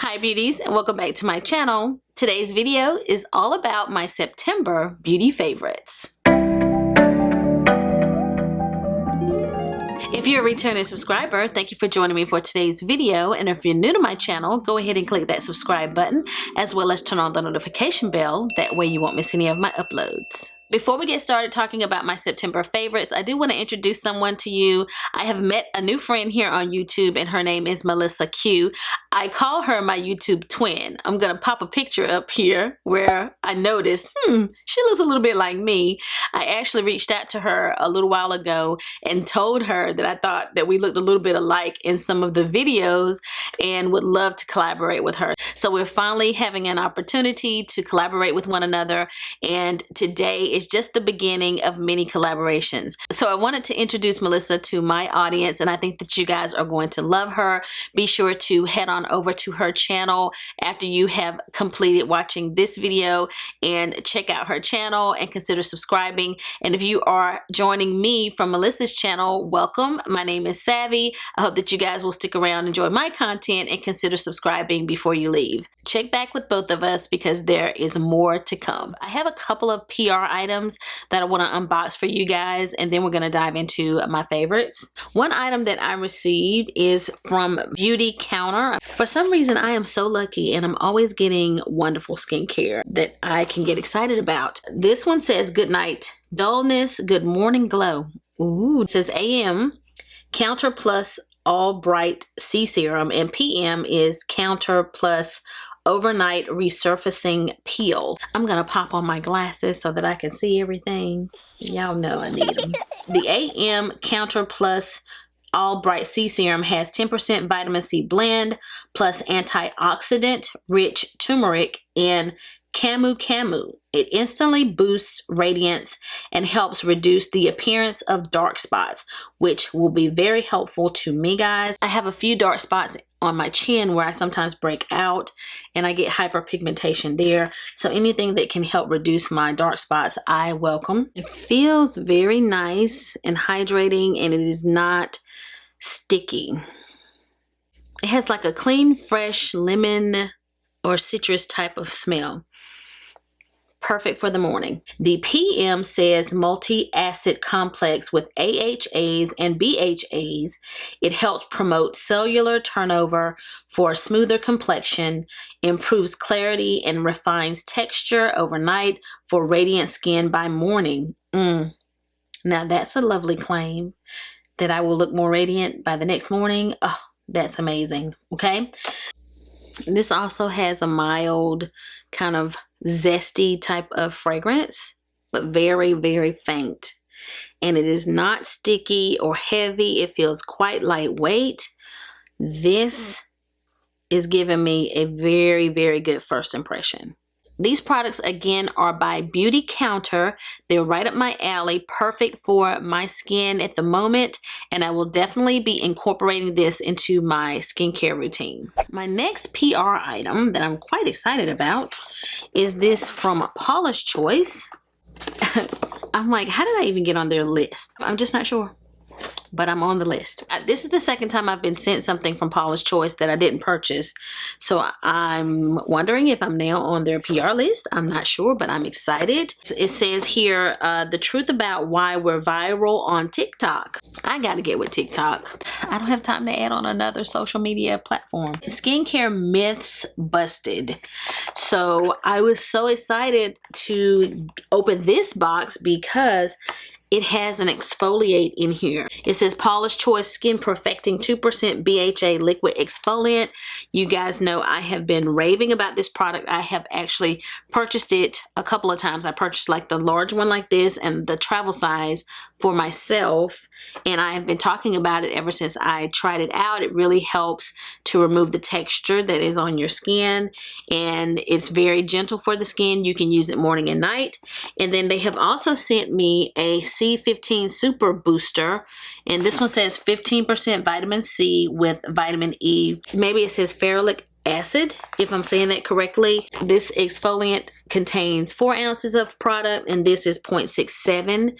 Hi beauties, and welcome back to my channel. Today's video is all about my September beauty favorites. If you're a returning subscriber, thank you for joining me for today's video, and if you're new to my channel, go ahead and click that subscribe button as well as turn on the notification bell, that way you won't miss any of my uploads. Before we get started talking about my September favorites, I do want to introduce someone to you. I have met a new friend here on YouTube, and her name is MelissaQ. I call her my YouTube twin. I'm going to pop a picture up here where I noticed, she looks a little bit like me. I actually reached out to her a little while ago and told her that I thought that we looked a little bit alike in some of the videos and would love to collaborate with her. So we're finally having an opportunity to collaborate with one another, and today is just the beginning of many collaborations. So I wanted to introduce Melissa to my audience, and I think that you guys are going to love her. Be sure to head on over to her channel after you have completed watching this video and check out her channel and consider subscribing. And if you are joining me from Melissa's channel, welcome. My name is Savvy. I hope that you guys will stick around, enjoy my content, and consider subscribing before you leave. Check back with both of us because there is more to come. I have a couple of PR items that I want to unbox for you guys, and then we're going to dive into my favorites. One item that I received is from Beauty Counter. For some reason, I am so lucky and I'm always getting wonderful skincare that I can get excited about. This one says good night dullness, good morning glow. Ooh, it says AM Counter Plus All Bright C Serum, and PM is Counter Plus Overnight Resurfacing Peel. I'm gonna pop on my glasses so that I can see everything. Y'all know I need them. The AM Counter Plus All Bright C Serum has 10% vitamin C blend plus antioxidant rich turmeric and camu. It instantly boosts radiance and helps reduce the appearance of dark spots, which will be very helpful to me, guys. I have a few dark spots on my chin where I sometimes break out and I get hyperpigmentation there. So anything that can help reduce my dark spots, I welcome. It feels very nice and hydrating, and it is not sticky. It has like a clean, fresh lemon or citrus type of smell. Perfect for the morning. The PM says multi-acid complex with AHAs and BHAs. It helps promote cellular turnover for a smoother complexion, improves clarity, and refines texture overnight for radiant skin by morning. Now that's a lovely claim, that I will look more radiant by the next morning. Oh, that's amazing. Okay. This also has a mild kind of zesty type of fragrance, but very, very faint. And it is not sticky or heavy. It feels quite lightweight. This is giving me a very, very good first impression. These products, again, are by Beauty Counter. They're right up my alley, perfect for my skin at the moment, and I will definitely be incorporating this into my skincare routine. My next PR item that I'm quite excited about is this from Paula's Choice. I'm like, how did I even get on their list? I'm just not sure, but I'm on the list. This is the second time I've been sent something from Paula's Choice that I didn't purchase. So I'm wondering if I'm now on their PR list. I'm not sure, but I'm excited. It says here, the truth about why we're viral on TikTok. I gotta get with TikTok. I don't have time to add on another social media platform. Skincare myths busted. So I was so excited to open this box because it has an exfoliate in here. It says Paula's Choice Skin Perfecting 2% BHA Liquid Exfoliant. You guys know I have been raving about this product. I have actually purchased it a couple of times. I purchased like the large one like this and the travel size for myself, and I have been talking about it ever since I tried it out. It really helps to remove the texture that is on your skin, and it's very gentle for the skin. You can use it morning and night. And then they have also sent me a C15 Super Booster, and this one says 15% vitamin C with vitamin E. Maybe it says ferulic acid, if I'm saying that correctly. This exfoliant contains 4 ounces of product, and this is 0.67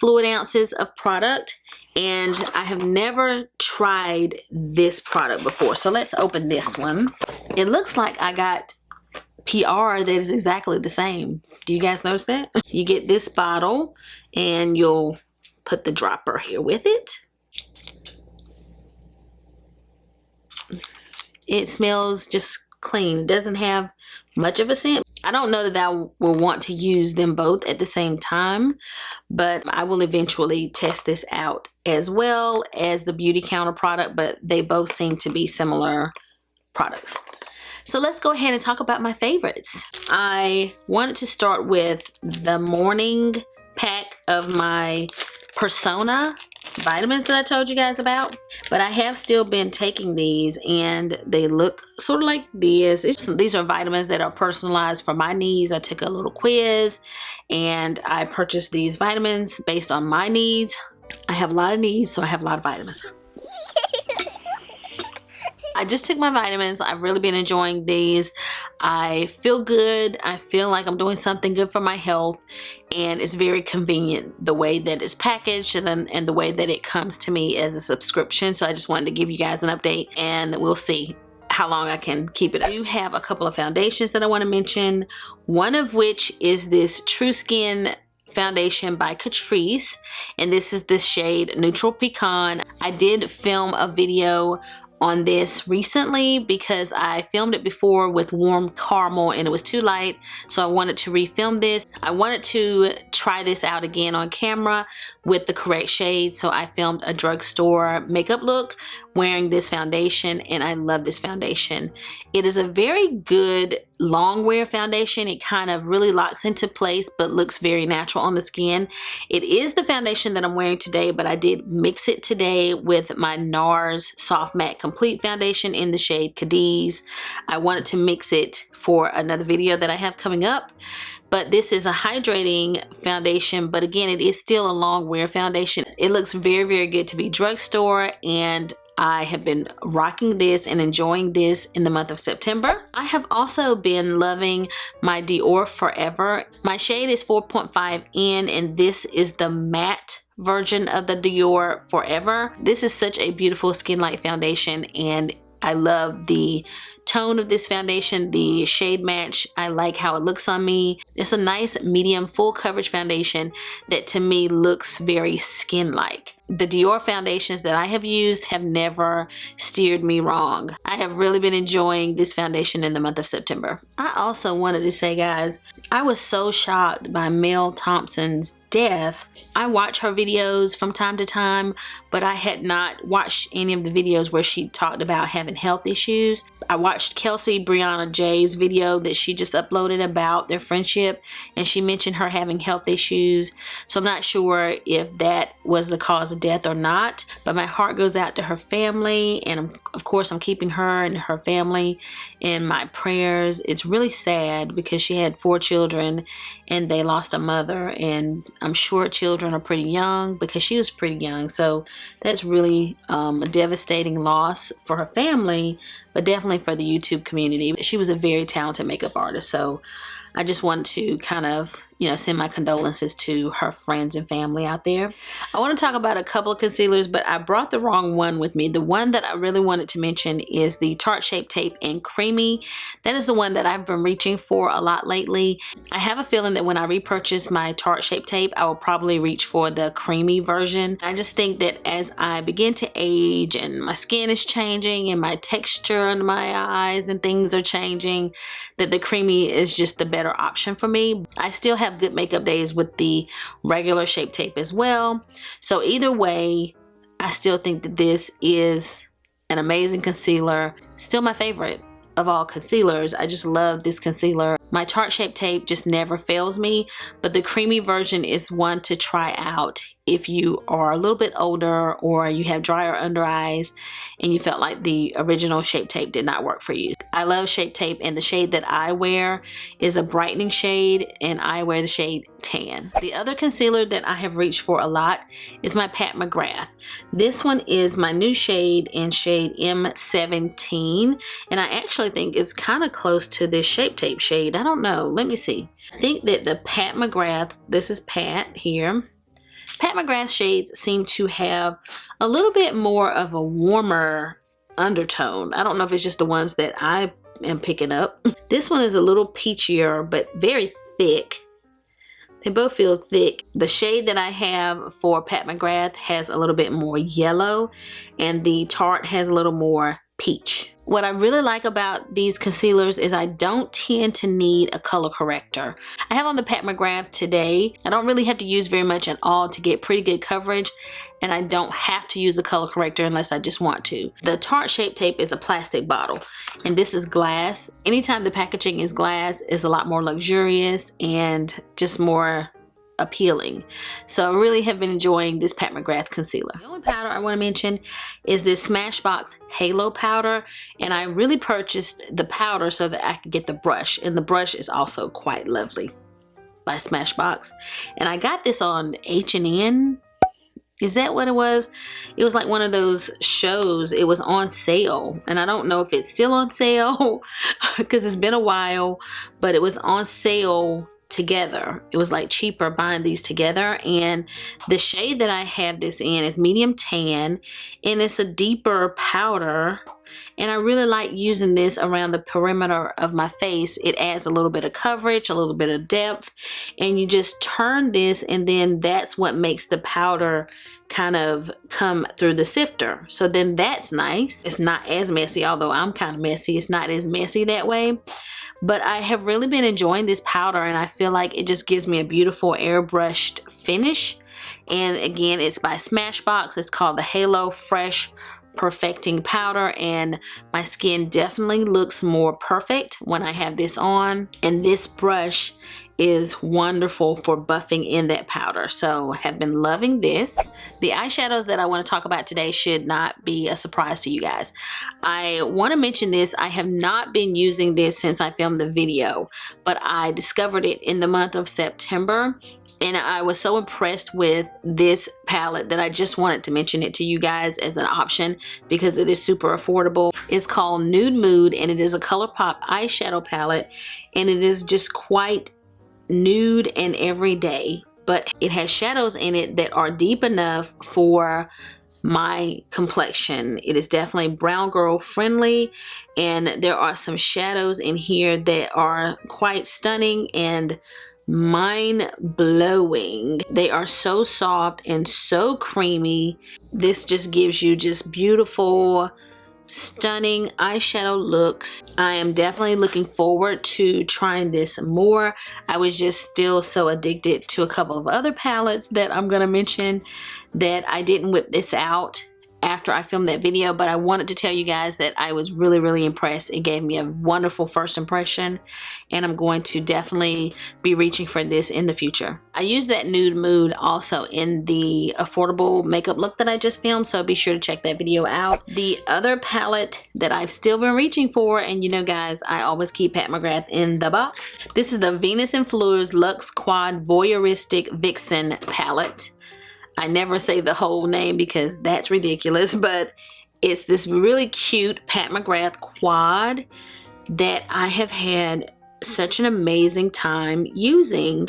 fluid ounces of product. and I have never tried this product before. So let's open this one. It looks like I got PR that is exactly the same. Do you guys notice that? You get this bottle and you'll put the dropper here with it. It smells just clean. It doesn't have much of a scent. I don't know that I will want to use them both at the same time, but I will eventually test this out as well as the Beauty Counter product, but they both seem to be similar products. So let's go ahead and talk about my favorites. I wanted to start with the morning pack of my Persona vitamins that I told you guys about, but I have still been taking these and they look sort of like this. These are vitamins that are personalized for my needs. I took a little quiz and I purchased these vitamins based on my needs. I have a lot of needs, so I have a lot of vitamins. I just took my vitamins. I've really been enjoying these. I feel good. I feel like I'm doing something good for my health, and it's very convenient the way that it's packaged and the way that it comes to me as a subscription. So I just wanted to give you guys an update, and we'll see how long I can keep it. I do have a couple of foundations that I want to mention, one of which is this True Skin foundation by Catrice, and this is the shade Neutral Pecan. I did film a video on this recently because I filmed it before with Warm Caramel and it was too light, so I wanted to refilm this. I wanted to try this out again on camera with the correct shade, so I filmed a drugstore makeup look wearing this foundation, and I love this foundation. It is a very good long wear foundation. It kind of really locks into place but looks very natural on the skin. It is the foundation that I'm wearing today, but I did mix it today with my NARS Soft Matte Complete Foundation in the shade Cadiz. I wanted to mix it for another video that I have coming up. But this is a hydrating foundation, but again, it is still a long wear foundation. It looks very, very good to be drugstore, and I have been rocking this and enjoying this in the month of September. I have also been loving my Dior Forever. My shade is 4.5N, and this is the matte version of the Dior Forever. This is such a beautiful skin light foundation, and I love the tone of this foundation, the shade match. I like how it looks on me. It's a nice medium full coverage foundation that to me looks very skin-like. The Dior foundations that I have used have never steered me wrong. I have really been enjoying this foundation in the month of September. I also wanted to say, guys, I was so shocked by Mel Thompson's death. I watch her videos from time to time, but I had not watched any of the videos where she talked about having health issues. I watched Kelsey Brianna J's video that she just uploaded about their friendship, and she mentioned her having health issues. So I'm not sure if that was the cause of death or not, but my heart goes out to her family, and of course I'm keeping her and her family in my prayers. It's really sad because she had 4 children and they lost a mother, and I'm sure children are pretty young because she was pretty young, so that's really a devastating loss for her family, but definitely for the YouTube community. She was a very talented makeup artist, so I just want to kind of, you know, send my condolences to her friends and family out there. I want to talk about a couple of concealers, but I brought the wrong one with me. The one that I really wanted to mention is the Tarte Shape Tape in Creamy. That is the one that I've been reaching for a lot lately. I have a feeling that when I repurchase my Tarte Shape Tape, I will probably reach for the creamy version. I just think that as I begin to age and my skin is changing and my texture under my eyes and things are changing, that the creamy is just the better option for me. I still have good makeup days with the regular Shape Tape as well. So either way, I still think that this is an amazing concealer. Still my favorite of all concealers. I just love this concealer. My Tarte Shape Tape just never fails me, but the creamy version is one to try out if you are a little bit older or you have drier under eyes and you felt like the original Shape Tape did not work for you. I love Shape Tape, and the shade that I wear is a brightening shade, and I wear the shade Tan. The other concealer that I have reached for a lot is my Pat McGrath. This one is my new shade in shade M17, and I actually think it's kind of close to this Shape Tape shade. I don't know. Let me see. I think that the Pat McGrath, this is Pat here. Pat McGrath shades seem to have a little bit more of a warmer undertone. I don't know if it's just the ones that I am picking up. This one is a little peachier, but very thick. They both feel thick. The shade that I have for Pat McGrath has a little bit more yellow, and the Tarte has a little more peach. What I really like about these concealers is I don't tend to need a color corrector. I have on the Pat McGrath today. I don't really have to use very much at all to get pretty good coverage, and I don't have to use a color corrector unless I just want to. The Tarte Shape Tape is a plastic bottle, and this is glass. Anytime the packaging is glass, it's a lot more luxurious and just more appealing. So I really have been enjoying this Pat McGrath concealer. The only powder I want to mention is this Smashbox Halo powder, and I really purchased the powder so that I could get the brush, and the brush is also quite lovely by Smashbox. And I got this on H&N. Is that what it was? It was like one of those shows. It was on sale, and I don't know if it's still on sale because it's been a while, but it was on sale together. It was like cheaper buying these together, and the shade that I have this in is medium tan, and it's a deeper powder, and I really like using this around the perimeter of my face. It adds a little bit of coverage, a little bit of depth, and you just turn this, and then that's what makes the powder kind of come through the sifter. So then that's nice. It's not as messy, although I'm kind of messy. It's not as messy that way. But I have really been enjoying this powder, and I feel like it just gives me a beautiful airbrushed finish. And again, it's by Smashbox. It's called the Halo Fresh Perfecting Powder, and my skin definitely looks more perfect when I have this on. And this brush is wonderful for buffing in that powder, so have been loving this. The eyeshadows that I want to talk about today should not be a surprise to you guys. I want to mention this. I have not been using this since I filmed the video, but I discovered it in the month of September, and I was so impressed with this palette that I just wanted to mention it to you guys as an option because it is super affordable. It's called Nude Mood, and it is a ColourPop eyeshadow palette, and it is just quite nude and everyday, but it has shadows in it that are deep enough for my complexion. It is definitely brown girl friendly, and there are some shadows in here that are quite stunning and mind-blowing. They are so soft and so creamy. This just gives you just beautiful, stunning eyeshadow looks. I am definitely looking forward to trying this more. I was just still so addicted to a couple of other palettes that I'm gonna mention that I didn't whip this out after I filmed that video, but I wanted to tell you guys that I was really impressed. It gave me a wonderful first impression, and I'm going to definitely be reaching for this in the future. I used that Nude Mood also in the affordable makeup look that I just filmed, so be sure to check that video out. The other palette that I've still been reaching for, and you know guys, I always keep Pat McGrath in the box. This is the Venus and Fleurs Luxe Quad Voyeuristic Vixen palette. I never say the whole name because that's ridiculous, but it's this really cute Pat McGrath quad that I have had such an amazing time using.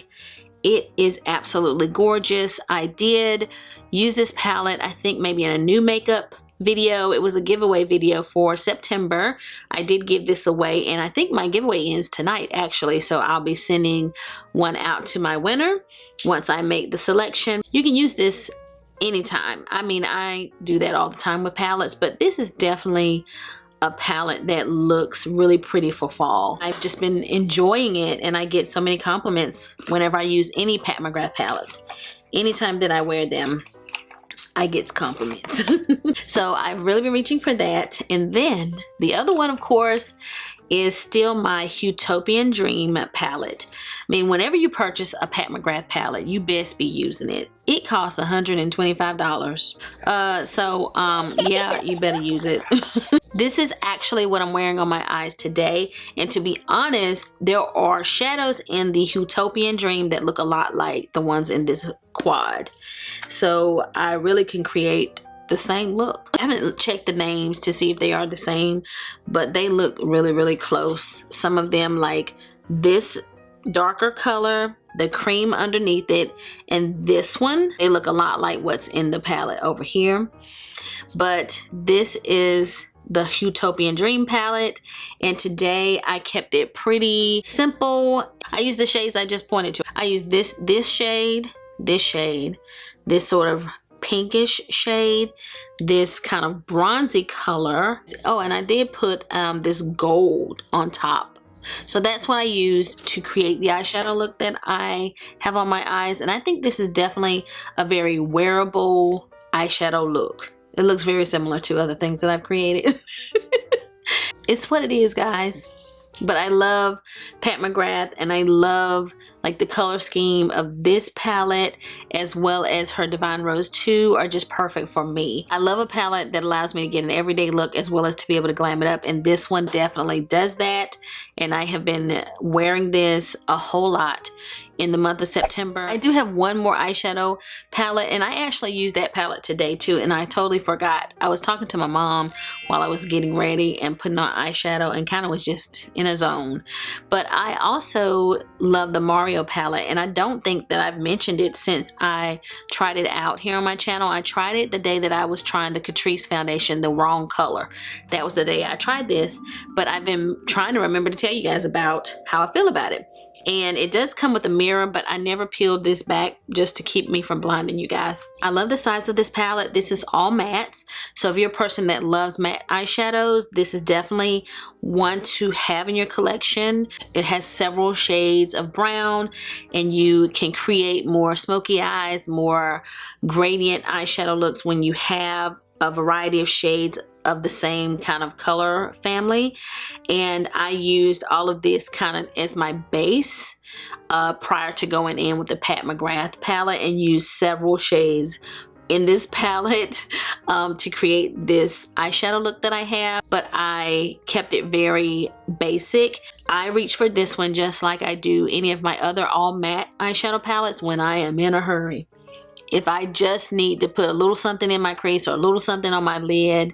It is absolutely gorgeous. I did use this palette, I think maybe in a new makeup video. It was a giveaway video for September. I did give this away, and I think my giveaway ends tonight actually, so I'll be sending one out to my winner once I make the selection. You can use this anytime. I mean, I do that all the time with palettes, but this is definitely a palette that looks really pretty for fall. I've just been enjoying it, and I get so many compliments whenever I use any Pat McGrath palettes. Anytime that I wear them, I get compliments. So I've really been reaching for that. And then the other one, of course, is still my Huetopian Dream palette. I mean, whenever you purchase a Pat McGrath palette, you best be using it. It costs $125. Yeah, you better use it. This is actually what I'm wearing on my eyes today, and to be honest, there are shadows in the Huetopian Dream that look a lot like the ones in this quad. So I really can create the same look. I haven't checked the names to see if they are the same, but they look really close. Some of them, like this darker color, the cream underneath it, and this one, they look a lot like what's in the palette over here. But this is the Huetopian Dream palette, and today I kept it pretty simple. I used the shades I just pointed to. I used this shade, this sort of pinkish shade, this kind of bronzy color. Oh, and I did put this gold on top. So that's what I used to create the eyeshadow look that I have on my eyes. And I think this is definitely a very wearable eyeshadow look. It looks very similar to other things that I've created. It's what it is, guys. But I love Pat McGrath, and I love like the color scheme of this palette, as well as her Divine Rose 2 are just perfect for me. I love a palette that allows me to get an everyday look as well as to be able to glam it up, and this one definitely does that. And I have been wearing this a whole lot in the month of September. I do have one more eyeshadow palette, and I actually used that palette today too, and I totally forgot. I was talking to my mom while I was getting ready and putting on eyeshadow and kind of was just in a zone. But I also love the Mario palette, and I don't think that I've mentioned it since I tried it out here on my channel. I tried it the day that I was trying the Catrice foundation, the wrong color. That was the day I tried this, but I've been trying to remember to tell you guys about how I feel about it. And it does come with a mirror, but I never peeled this back just to keep me from blinding you guys. I love the size of this palette. This is all mattes. So if you're a person that loves matte eyeshadows, this is definitely one to have in your collection. It has several shades of brown, and you can create more smoky eyes, more gradient eyeshadow looks when you have a variety of shades of the same kind of color family. And I used all of this kind of as my base prior to going in with the Pat McGrath palette, and used several shades in this palette to create this eyeshadow look that I have, but I kept it very basic. I reach for this one just like I do any of my other all matte eyeshadow palettes when I am in a hurry. If I just need to put a little something in my crease or a little something on my lid,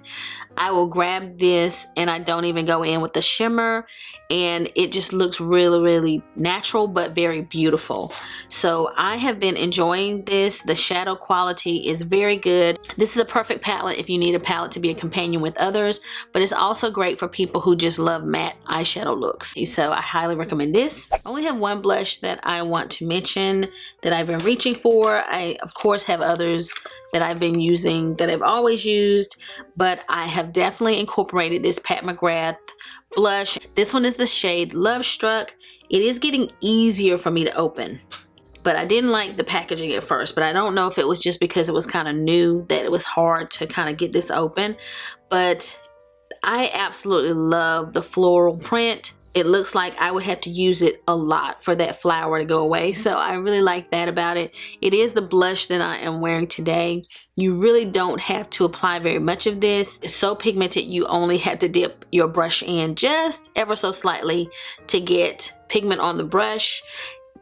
I will grab this, and I don't even go in with the shimmer, and it just looks really, really natural but very beautiful. So I have been enjoying this. The shadow quality is very good. This is a perfect palette if you need a palette to be a companion with others, but it's also great for people who just love matte eyeshadow looks. So I highly recommend this. I only have one blush that I want to mention that I've been reaching for. I of course have others that I've been using that I've always used, but I have definitely incorporated this Pat McGrath blush. This one is the shade Lovestruck. It is getting easier for me to open, but I didn't like the packaging at first, but I don't know if it was just because it was kind of new that it was hard to kind of get this open. But I absolutely love the floral print. It looks like I would have to use it a lot for that flower to go away. So I really like that about it. It is the blush that I am wearing today. You really don't have to apply very much of this. It's so pigmented, you only have to dip your brush in just ever so slightly to get pigment on the brush.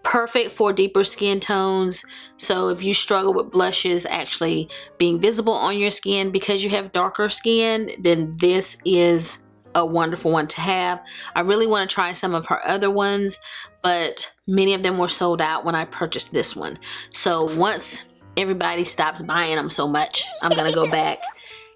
Perfect for deeper skin tones. So if you struggle with blushes actually being visible on your skin because you have darker skin, then this is a wonderful one to have. I really want to try some of her other ones, but many of them were sold out when I purchased this one. So once everybody stops buying them so much, I'm gonna go back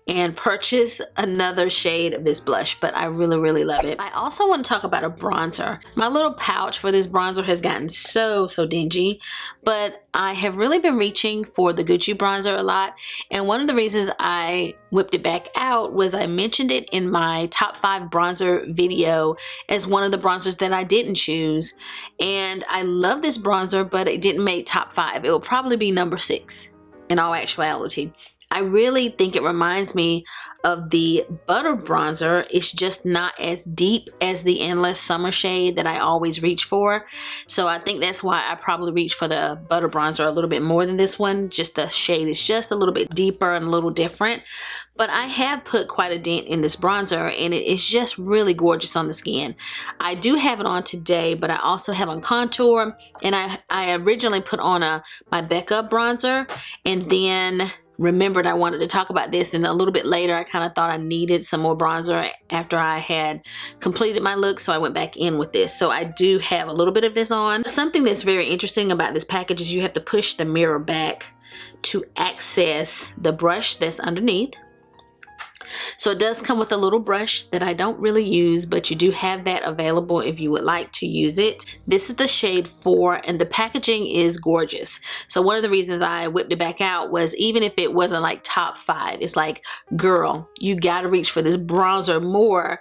and purchase another shade of this blush, but I really, really love it. I also want to talk about a bronzer. My little pouch for this bronzer has gotten so dingy, but I have really been reaching for the Gucci bronzer a lot, and one of the reasons I whipped it back out was I mentioned it in my top 5 bronzer video as one of the bronzers that I didn't choose, and I love this bronzer, but it didn't make top 5. It will probably be number 6 in all actuality. I really think it reminds me of the butter bronzer. It's just not as deep as the Endless Summer shade that I always reach for. So I think that's why I probably reach for the butter bronzer a little bit more than this one. Just the shade is just a little bit deeper and a little different. But I have put quite a dent in this bronzer, and it is just really gorgeous on the skin. I do have it on today, but I also have on contour, and I originally put on my Becca bronzer, and then remembered I wanted to talk about this, and a little bit later I kind of thought I needed some more bronzer after I had completed my look, so I went back in with this. So I do have a little bit of this on. Something that's very interesting about this package is you have to push the mirror back to access the brush that's underneath. So it does come with a little brush that I don't really use, but you do have that available if you would like to use it. This is the shade 4 and the packaging is gorgeous. So one of the reasons I whipped it back out was even if it wasn't like top 5, it's like, girl, you gotta reach for this bronzer more,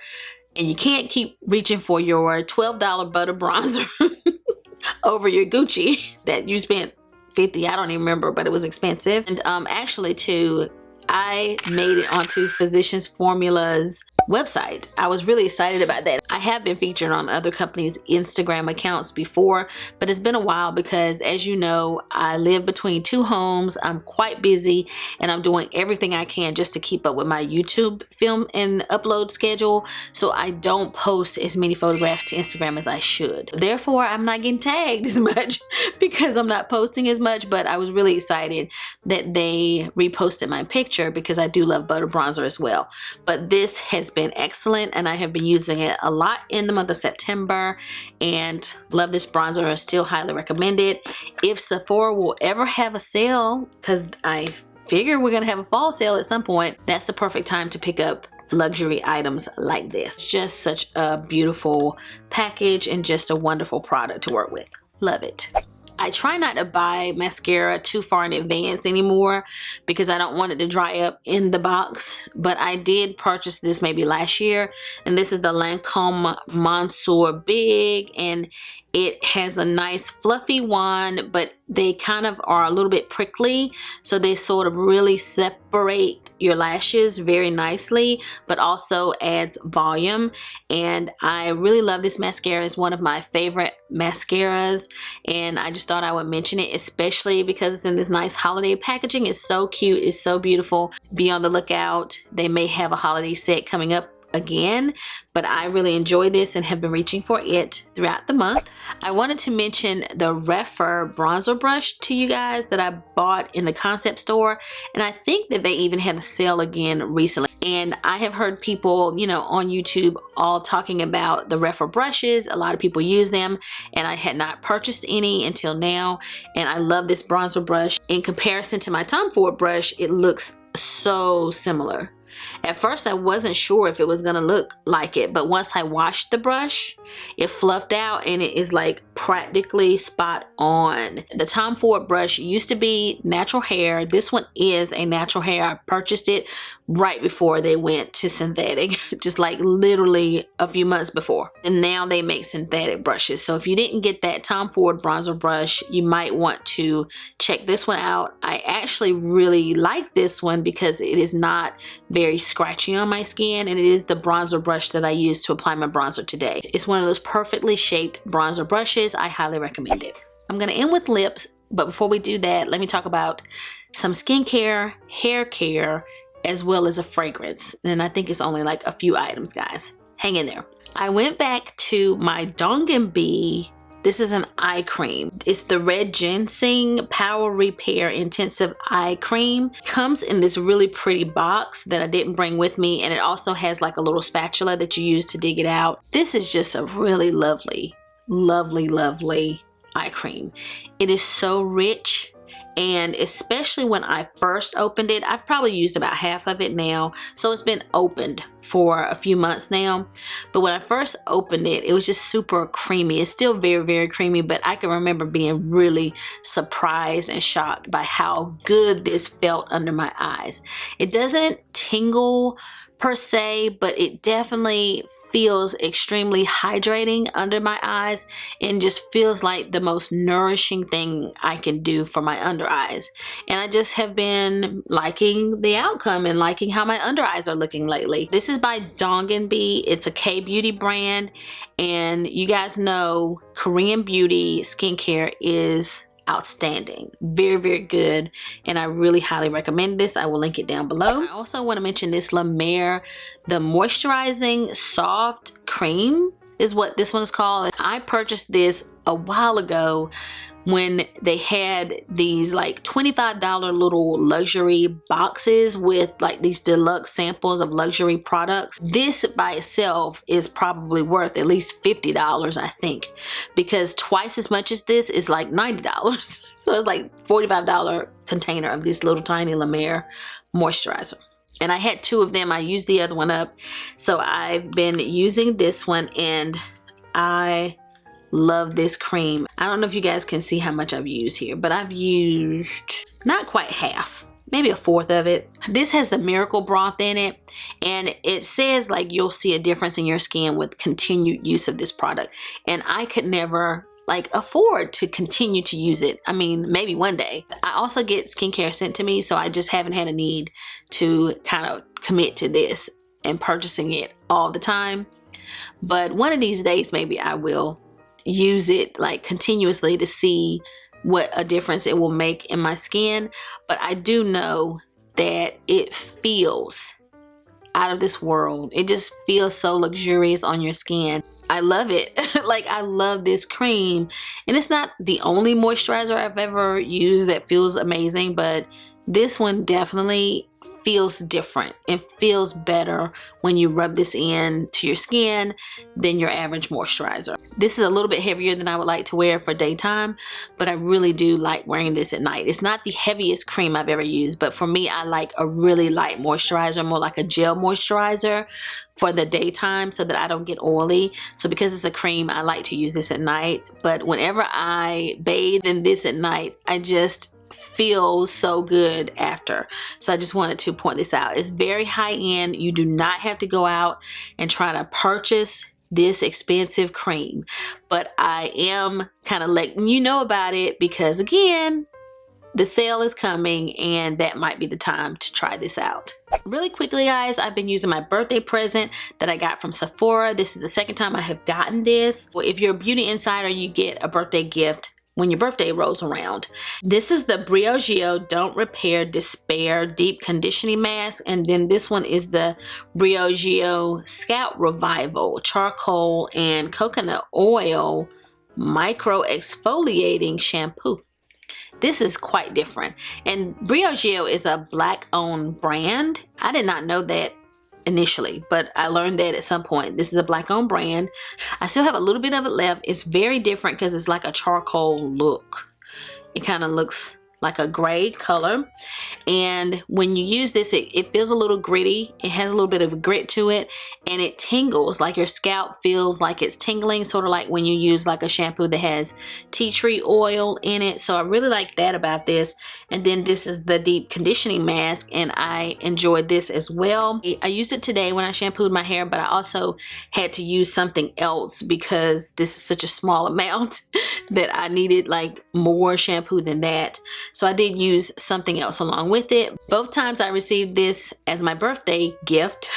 and you can't keep reaching for your $12 butter bronzer over your Gucci that you spent $50, I don't even remember, but it was expensive. And actually too, I made it onto Physicians Formula's website. I was really excited about that. I have been featured on other companies' Instagram accounts before, but it's been a while because, as you know, I live between 2 homes. I'm quite busy and I'm doing everything I can just to keep up with my YouTube film and upload schedule, so I don't post as many photographs to Instagram as I should. Therefore, I'm not getting tagged as much because I'm not posting as much, but I was really excited that they reposted my picture because I do love butter bronzer as well. But this has been excellent and I have been using it a lot in the month of September and love this bronzer. I still highly recommend it. If Sephora will ever have a sale, because I figure we're gonna have a fall sale at some point, that's the perfect time to pick up luxury items like this. It's just such a beautiful package and just a wonderful product to work with. Love it. I try not to buy mascara too far in advance anymore because I don't want it to dry up in the box, but I did purchase this maybe last year, and this is the Lancome Monsieur Big, and it has a nice fluffy wand, but they kind of are a little bit prickly, so they sort of really separate your lashes very nicely, but also adds volume. And I really love this mascara. It's one of my favorite mascaras, and I just thought I would mention it, especially because it's in this nice holiday packaging. It's so cute, it's so beautiful. Be on the lookout. They may have a holiday set coming up again, but I really enjoy this and have been reaching for it throughout the month. I wanted to mention the Refer bronzer brush to you guys that I bought in the concept store, and I think that they even had a sale again recently. And I have heard people, you know, on YouTube all talking about the Refer brushes. A lot of people use them, and I had not purchased any until now, and I love this bronzer brush. In comparison to my Tom Ford brush, it looks so similar. At first I wasn't sure if it was gonna look like it, but once I washed the brush, it fluffed out and it is like practically spot on. The Tom Ford brush used to be natural hair. This one is a natural hair. I purchased it right before they went to synthetic, just like literally a few months before. And now they make synthetic brushes. So if you didn't get that Tom Ford bronzer brush, you might want to check this one out. I actually really like this one because it is not very scratchy on my skin, and it is the bronzer brush that I use to apply my bronzer today. It's one of those perfectly shaped bronzer brushes. I highly recommend it. I'm gonna end with lips, but before we do that, let me talk about some skincare, hair care, as well as a fragrance. And I think it's only like a few items, guys. Hang in there. I went back to my Dongenbee. This is an eye cream. It's the Red Ginseng Power Repair Intensive Eye Cream. Comes in this really pretty box that I didn't bring with me, and it also has like a little spatula that you use to dig it out. This is just a really lovely, lovely, lovely eye cream. It is so rich. And especially when I first opened it, I've probably used about half of it now, so it's been opened for a few months now. But when I first opened it, it was just super creamy. It's still very, very creamy, but I can remember being really surprised and shocked by how good this felt under my eyes. It doesn't tingle per se, but it definitely feels extremely hydrating under my eyes and just feels like the most nourishing thing I can do for my under eyes. And I just have been liking the outcome and liking how my under eyes are looking lately. This is by Dongenbee. It's a K-beauty brand, and you guys know Korean beauty skincare is outstanding. Very, very good, and I really highly recommend this. I will link it down below. I also want to mention this La Mer, the moisturizing soft cream is what this one is called. I purchased this a while ago when they had these like $25 little luxury boxes with like these deluxe samples of luxury products. This by itself is probably worth at least $50, I think, because twice as much as this is like $90. So it's like $45 container of this little tiny La Mer moisturizer. and I had 2 of them. I used the other one up, so I've been using this one, and I love this cream. I don't know if you guys can see how much I've used here, but I've used not quite half, maybe a fourth of it. This has the miracle broth in it, and it says like you'll see a difference in your skin with continued use of this product, and I could never like afford to continue to use it. I mean, maybe one day. I also get skincare sent to me, so I just haven't had a need to kind of commit to this and purchasing it all the time. But one of these days, maybe I will use it like continuously to see what a difference it will make in my skin. But I do know that it feels out of this world. It just feels so luxurious on your skin. I love it. Like, I love this cream, and it's not the only moisturizer I've ever used that feels amazing, but this one definitely feels different. It feels better when you rub this in to your skin than your average moisturizer. This is a little bit heavier than I would like to wear for daytime, but I really do like wearing this at night. It's not the heaviest cream I've ever used, but for me, I like a really light moisturizer, more like a gel moisturizer for the daytime so that I don't get oily. So because it's a cream, I like to use this at night, but whenever I bathe in this at night, I just feels so good after. So I just wanted to point this out. It's very high end. You do not have to go out and try to purchase this expensive cream, but I am kind of letting you know about it because, again, the sale is coming and that might be the time to try this out. Really quickly, guys, I've been using my birthday present that I got from Sephora. This is the second time I have gotten this. Well, if you're a beauty insider, you get a birthday gift when your birthday rolls around. This is the Briogeo Don't Repair Despair Deep Conditioning Mask, and then this one is the Briogeo Scalp Revival Charcoal and Coconut Oil Micro Exfoliating Shampoo. This is quite different, and Briogeo is a Black-owned brand. I did not know that initially, but I learned that at some point. This is a Black-owned brand. I still have a little bit of it left. It's very different because it's like a charcoal look. It kind of looks like a gray color, and when you use this, it feels a little gritty. It has a little bit of a grit to it, and it tingles. Like your scalp feels like it's tingling, sort of like when you use like a shampoo that has tea tree oil in it. So I really like that about this. And then this is the deep conditioning mask, and I enjoyed this as well. I used it today when I shampooed my hair, but I also had to use something else because this is such a small amount that I needed like more shampoo than that. So I did use something else along with it. Both times I received this as my birthday gift.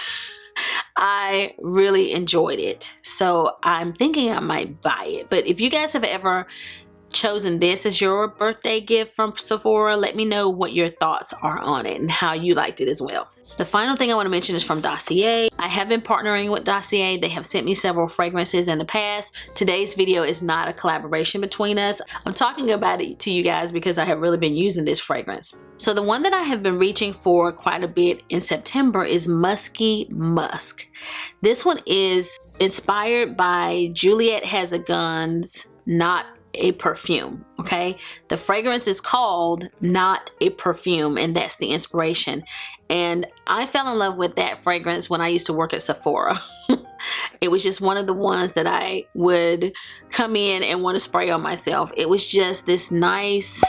I really enjoyed it. So I'm thinking I might buy it. But if you guys have ever chosen this as your birthday gift from Sephora, let me know what your thoughts are on it and how you liked it as well. The final thing I want to mention is from Dossier. I have been partnering with Dossier. They have sent me several fragrances in the past. Today's video is not a collaboration between us. I'm talking about it to you guys because I have really been using this fragrance. So the one that I have been reaching for quite a bit in September is Musky Musk. This one is inspired by Juliette Has a Gun's Not a Perfume. Okay, the fragrance is called Not a Perfume, and that's the inspiration. And I fell in love with that fragrance when I used to work at Sephora. It was just one of the ones that I would come in and want to spray on myself. It was just this nice,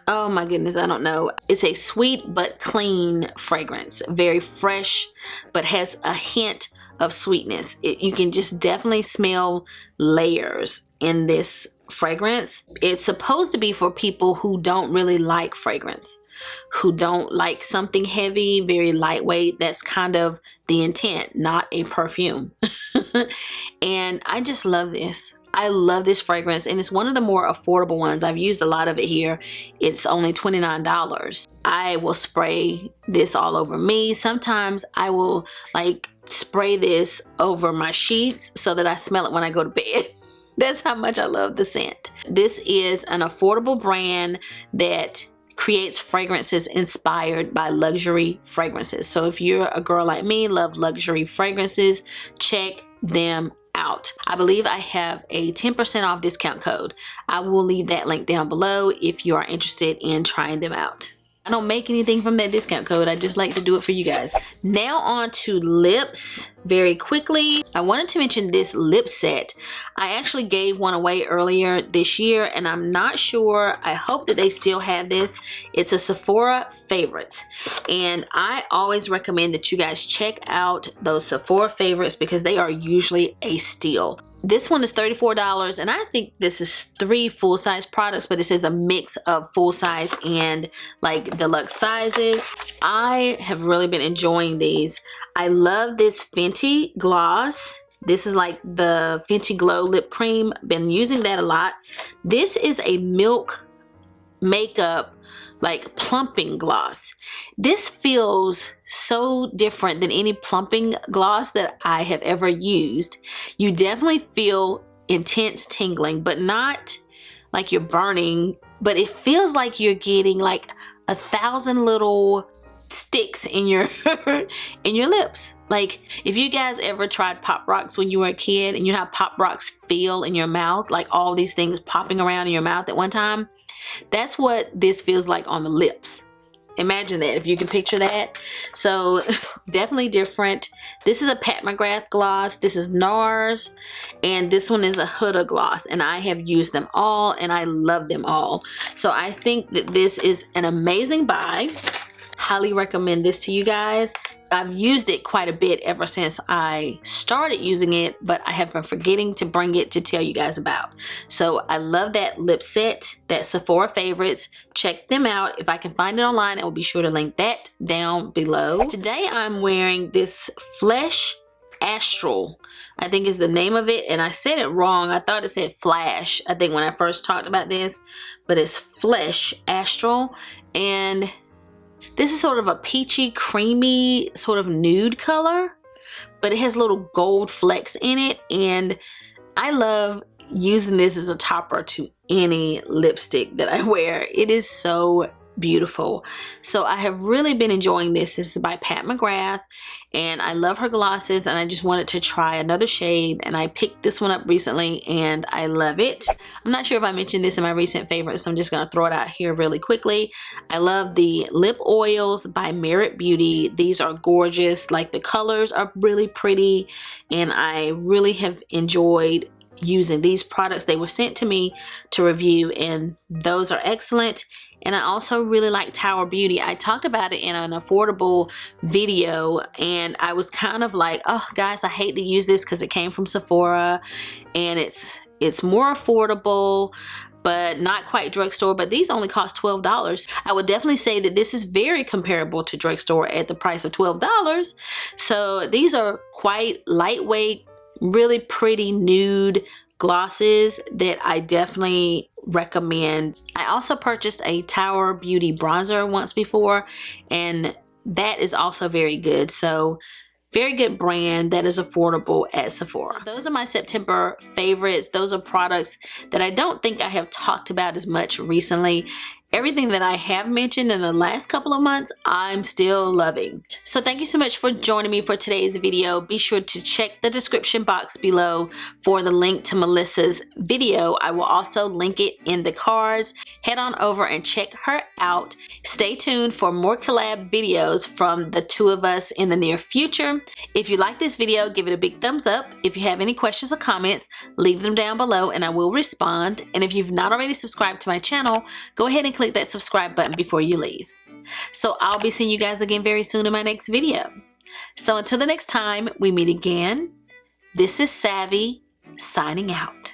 oh my goodness, I don't know. It's a sweet but clean fragrance, very fresh, but has a hint of sweetness. You can just definitely smell layers in this fragrance. It's supposed to be for people who don't really like fragrance, who don't like something heavy, very lightweight. That's kind of the intent, not a perfume. And I just love this. I love this fragrance, and it's one of the more affordable ones. I've used a lot of it here. It's only $29. I will spray this all over me. Sometimes I will like spray this over my sheets so that I smell it when I go to bed. That's how much I love the scent. This is an affordable brand that creates fragrances inspired by luxury fragrances. So if you're a girl like me, love luxury fragrances, check them out. I believe I have a 10% off discount code. I will leave that link down below if you are interested in trying them out. I don't make anything from that discount code. I just like to do it for you guys. Now on to lips very quickly. I wanted to mention this lip set. I actually gave one away earlier this year and I'm not sure. I hope that they still have this. It's a Sephora favorites. And I always recommend that you guys check out those Sephora favorites because they are usually a steal. This one is $34 and I think this is 3 full-size products, but it says a mix of full-size and like deluxe sizes. I have really been enjoying these. I love this Fenty gloss. This is like the Fenty Glow lip cream. Been using that a lot. This is a milk makeup like plumping gloss. This feels so different than any plumping gloss that I have ever used. You definitely feel intense tingling, but not like you're burning, but it feels like you're getting like 1,000 little sticks in your in your lips. Like if you guys ever tried Pop Rocks when you were a kid and you know how Pop Rocks feel in your mouth, like all these things popping around in your mouth at one time, that's what this feels like on the lips. Imagine that, if you can picture that. So definitely different. This is a Pat McGrath gloss. This is NARS, and this one is a Huda gloss, and I have used them all and I love them all. So I think that this is an amazing buy. Highly recommend this to you guys. I've used it quite a bit ever since I started using it, but I have been forgetting to bring it to tell you guys about. So I love that lip set, that Sephora favorites. Check them out. If I can find it online, I will be sure to link that down below. Today I'm wearing this Flesh Astral, I think is the name of it, and I said it wrong. I thought it said Flash, I think, when I first talked about this, but it's Flesh Astral, and this is sort of a peachy, creamy, sort of nude color, but it has little gold flecks in it, and I love using this as a topper to any lipstick that I wear. It is so beautiful. So I have really been enjoying this. This is by Pat McGrath, and I love her glosses, and I just wanted to try another shade, and I picked this one up recently and I love it. I'm not sure if I mentioned this in my recent favorites, so I'm just going to throw it out here really quickly. I love the lip oils by Merit Beauty. These are gorgeous. Like the colors are really pretty, and I really have enjoyed using these products. They were sent to me to review, and those are excellent. And I also really like Tower Beauty. I talked about it in an affordable video, and I was kind of like, oh guys, I hate to use this because it came from Sephora and it's more affordable but not quite drugstore, but these only cost $12. I would definitely say that this is very comparable to drugstore at the price of $12. So these are quite lightweight, really pretty nude glosses that I definitely recommend. I also purchased a Tower Beauty bronzer once before, and that is also very good. So very good brand that is affordable at Sephora. So those are my September favorites. Those are products that I don't think I have talked about as much recently. Everything that I have mentioned in the last couple of months, I'm still loving. So thank you so much for joining me for today's video. Be sure to check the description box below for the link to Melissa's video. I will also link it in the cards. Head on over and check her out. Stay tuned for more collab videos from the two of us in the near future. If you like this video, give it a big thumbs up. If you have any questions or comments, leave them down below and I will respond. And if you've not already subscribed to my channel, go ahead and click that subscribe button before you leave. So I'll be seeing you guys again very soon in my next video. So until the next time we meet again, this is Savvy signing out.